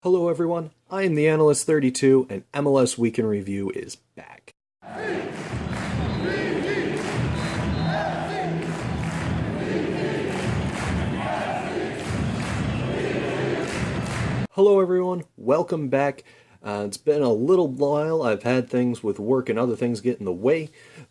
Hello everyone, I am the Analyst 32 and MLS Week in Review is back. Hello everyone, welcome back. It's been a little while. I've had things with work and other things get in the way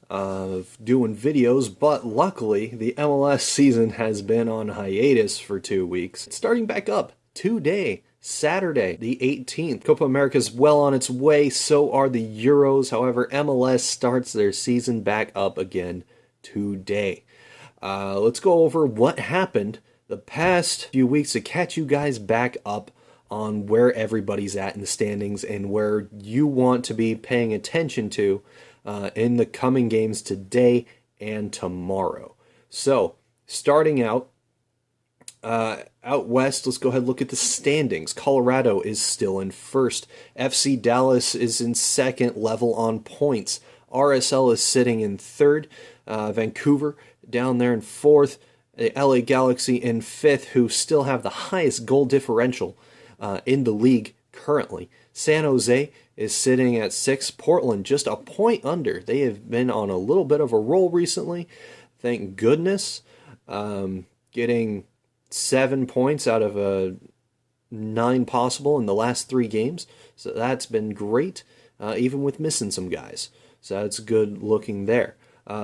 of doing videos, but luckily the MLS season has been on hiatus for 2 weeks. It's starting back up today. Saturday, the 18th. Copa America is well on its way, so are the Euros. However, MLS starts their season back up again today. Let's go over what happened the past few weeks to catch you guys back up on where everybody's at in the standings and where you want to be paying attention to in the coming games today and tomorrow. So, starting out west, let's go ahead and look at the standings. Colorado is still in first. FC Dallas is in second, level on points. RSL is sitting in third. Vancouver down there in fourth. The LA Galaxy in fifth, who still have the highest goal differential in the league currently. San Jose is sitting at sixth. Portland just a point under. They have been on a little bit of a roll recently. Thank goodness. Getting 7 points out of 9 possible in the last 3 games. So that's been great, even with missing some guys. So that's good looking there.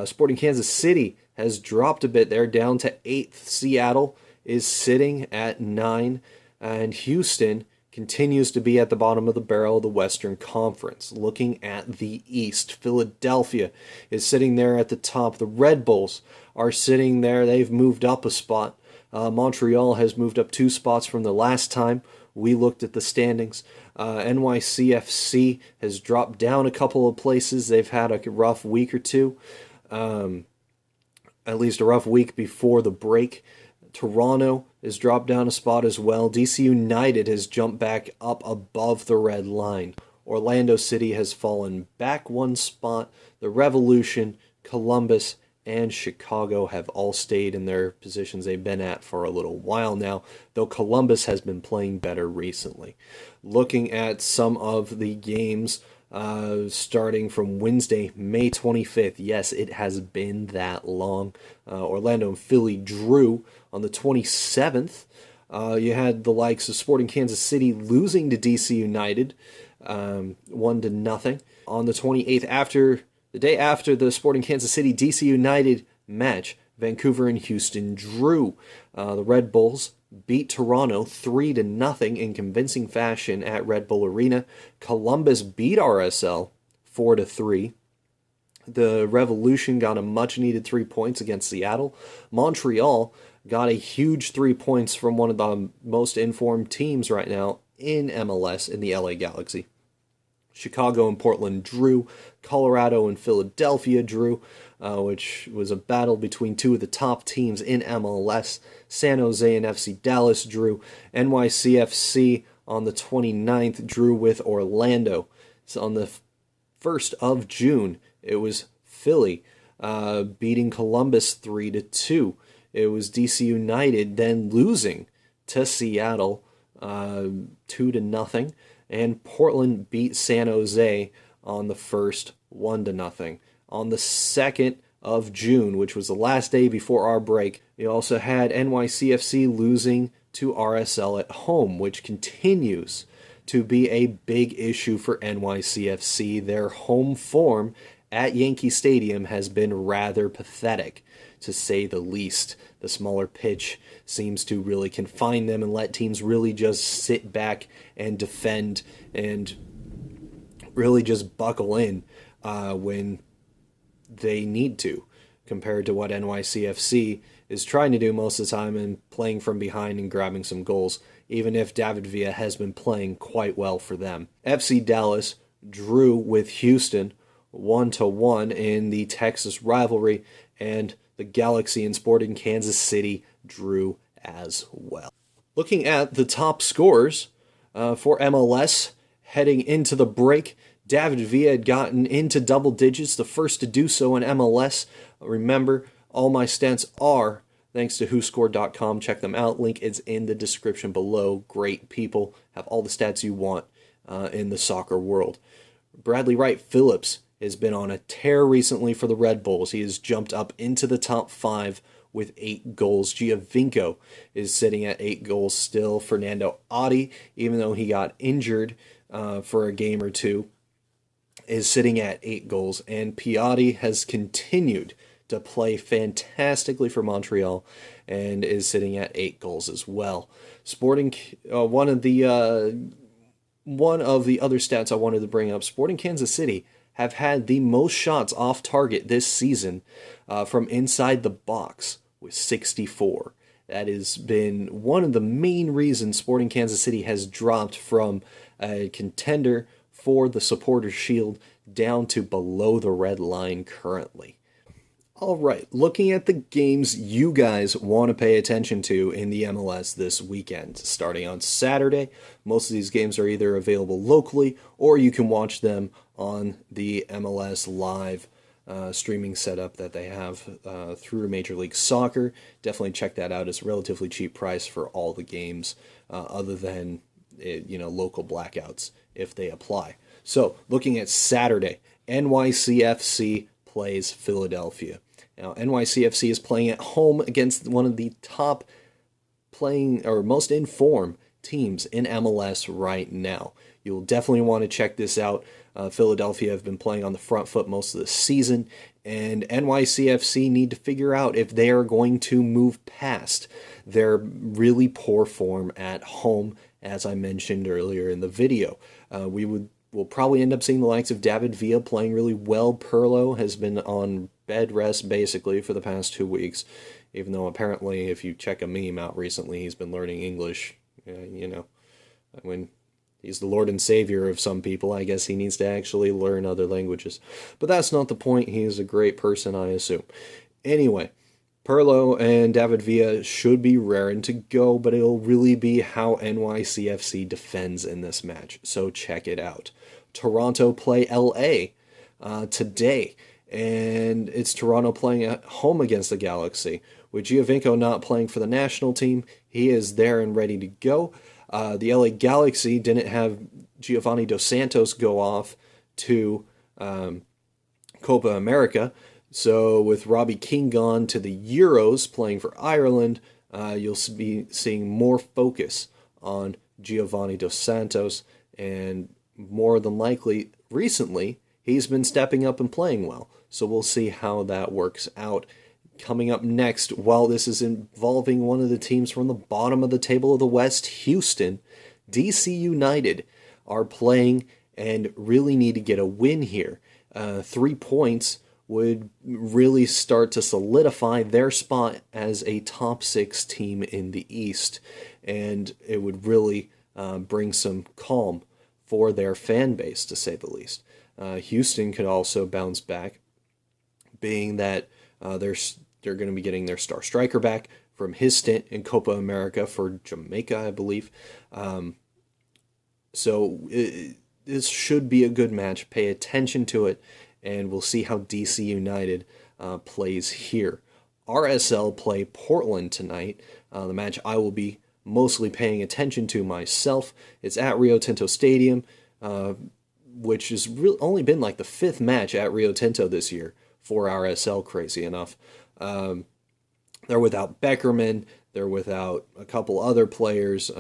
Sporting Kansas City has dropped a bit there, down to 8th. Seattle is sitting at 9. And Houston continues to be at the bottom of the barrel of the Western Conference. Looking at the East, Philadelphia is sitting there at the top. The Red Bulls are sitting there. They've moved up a spot. Montreal has moved up 2 spots from the last time we looked at the standings. NYCFC has dropped down a couple of places. They've had a rough week or two, at least a rough week before the break. Toronto has dropped down a spot as well. DC United has jumped back up above the red line. Orlando City has fallen back 1 spot. The Revolution, Columbus, and Chicago have all stayed in their positions they've been at for a little while now, though Columbus has been playing better recently. Looking at some of the games starting from Wednesday, May 25th. Yes, it has been that long. Orlando and Philly drew on the 27th. You had the likes of Sporting Kansas City losing to DC United 1-0. On the 28th, the day after the Sporting Kansas City DC United match, Vancouver and Houston drew. The Red Bulls beat Toronto 3-0 in convincing fashion at Red Bull Arena. Columbus beat RSL 4-3. The Revolution got a much-needed 3 points against Seattle. Montreal got a huge 3 points from one of the most informed teams right now in MLS, in the LA Galaxy. Chicago and Portland drew. Colorado and Philadelphia drew, which was a battle between 2 of the top teams in MLS. San Jose and FC Dallas drew. NYCFC on the 29th drew with Orlando. So on the 1st of June, it was Philly beating Columbus 3-2. It was DC United then losing to Seattle 2-0. And Portland beat San Jose on the 1st 1-0. On the 2nd of June, which was the last day before our break, you also had NYCFC losing to RSL at home, which continues to be a big issue for NYCFC. Their home form at Yankee Stadium has been rather pathetic, to say the least. The smaller pitch seems to really confine them and let teams really just sit back and defend and really just buckle in when they need to, compared to what NYCFC is trying to do most of the time and playing from behind and grabbing some goals, even if David Villa has been playing quite well for them. FC Dallas drew with Houston 1-1 in the Texas rivalry, and the Galaxy and Sporting Kansas City drew as well. Looking at the top scorers for MLS heading into the break, David Villa had gotten into double digits, the first to do so in MLS. Remember, all my stats are thanks to WhoScored.com. Check them out. Link is in the description below. Great people. Have all the stats you want in the soccer world. Bradley Wright Phillips has been on a tear recently for the Red Bulls. He has jumped up into the top 5 with 8 goals. Giovinco is sitting at 8 goals still. Fernando Adi, even though he got injured for a game or two, is sitting at 8 goals. And Piatti has continued to play fantastically for Montreal and is sitting at 8 goals as well. Sporting, one of the other stats I wanted to bring up, Sporting Kansas City have had the most shots off target this season from inside the box with 64. That has been one of the main reasons Sporting Kansas City has dropped from a contender for the Supporters' Shield down to below the red line currently. All right, looking at the games you guys want to pay attention to in the MLS this weekend, starting on Saturday. Most of these games are either available locally or you can watch them on the MLS Live streaming setup that they have through Major League Soccer. Definitely check that out. It's a relatively cheap price for all the games other than local blackouts if they apply. So looking at Saturday, NYCFC plays Philadelphia. Now, NYCFC is playing at home against one of the top most in form teams in MLS right now. You'll definitely want to check this out. Philadelphia have been playing on the front foot most of the season, and NYCFC need to figure out if they are going to move past their really poor form at home, as I mentioned earlier in the video. We'll probably end up seeing the likes of David Villa playing really well. Pirlo has been on bed rest basically for the past 2 weeks, even though apparently if you check a meme out recently, he's been learning English. When he's the Lord and Savior of some people, I guess he needs to actually learn other languages. But that's not the point. He is a great person, I assume. Anyway, Pirlo and David Villa should be raring to go, but it'll really be how NYCFC defends in this match. So check it out. Toronto play LA today, and it's Toronto playing at home against the Galaxy. With Giovinco not playing for the national team, he is there and ready to go. The LA Galaxy didn't have Giovanni Dos Santos go off to Copa America, so with Robbie Keane gone to the Euros playing for Ireland, you'll be seeing more focus on Giovanni Dos Santos, and more than likely, recently, he's been stepping up and playing well. So we'll see how that works out. Coming up next, while this is involving one of the teams from the bottom of the table of the West, Houston, DC United are playing and really need to get a win here. 3 points would really start to solidify their spot as a top 6 team in the East, and it would really bring some calm for their fan base, to say the least. Houston could also bounce back, being that they're going to be getting their star striker back from his stint in Copa America for Jamaica, I believe. This should be a good match. Pay attention to it, and we'll see how DC United plays here. RSL play Portland tonight, the match I will be mostly paying attention to myself. It's at Rio Tinto Stadium, which has only been like the 5th match at Rio Tinto this year for RSL, crazy enough. They're without Beckerman, they're without a couple other players.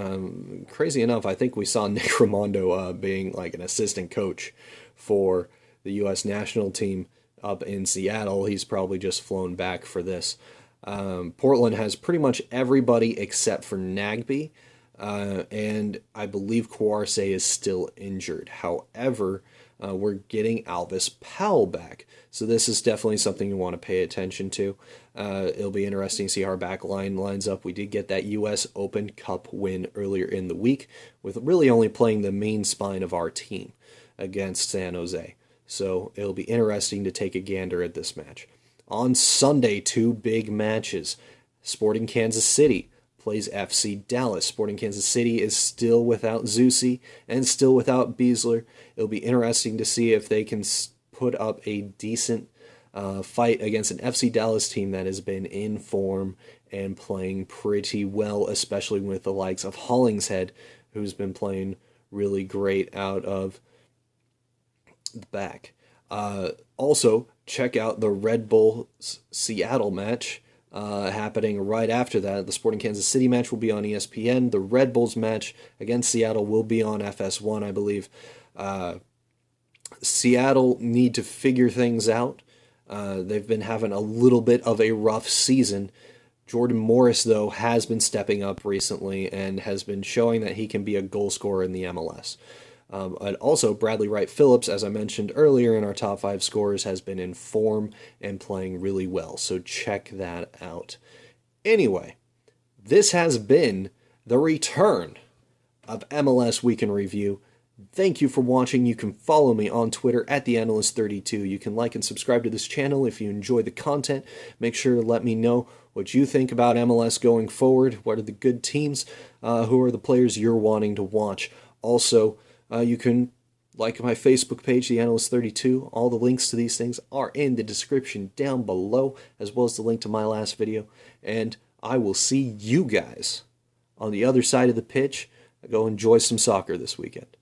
Crazy enough, I think we saw Nick Raimondo being like an assistant coach for the U.S. national team up in Seattle. He's probably just flown back for this. Portland has pretty much everybody except for Nagby, and I believe Kouarse is still injured. However, we're getting Alvis Powell back, so this is definitely something you want to pay attention to. It'll be interesting to see how our back line lines up. We did get that U.S. Open Cup win earlier in the week, with really only playing the main spine of our team against San Jose. So it'll be interesting to take a gander at this match. On Sunday, 2 big matches. Sporting Kansas City plays FC Dallas. Sporting Kansas City is still without Zusi and still without Beasler. It'll be interesting to see if they can put up a decent fight against an FC Dallas team that has been in form and playing pretty well, especially with the likes of Hollingshead, who's been playing really great out of the back. Also, check out the Red Bulls Seattle match happening right after that. The Sporting Kansas City match will be on ESPN. The Red Bulls match against Seattle will be on FS1, I believe. Seattle need to figure things out. They've been having a little bit of a rough season. Jordan Morris, though, has been stepping up recently and has been showing that he can be a goal scorer in the MLS. And also, Bradley Wright Phillips, as I mentioned earlier in our top 5 scorers, has been in form and playing really well. So check that out. Anyway, this has been the return of MLS Week in Review. Thank you for watching. You can follow me on Twitter at TheAnalyst32. You can like and subscribe to this channel if you enjoy the content. Make sure to let me know what you think about MLS going forward. What are the good teams? Who are the players you're wanting to watch? Also, you can like my Facebook page, TheAnalyst32. All the links to these things are in the description down below, as well as the link to my last video. And I will see you guys on the other side of the pitch. Go enjoy some soccer this weekend.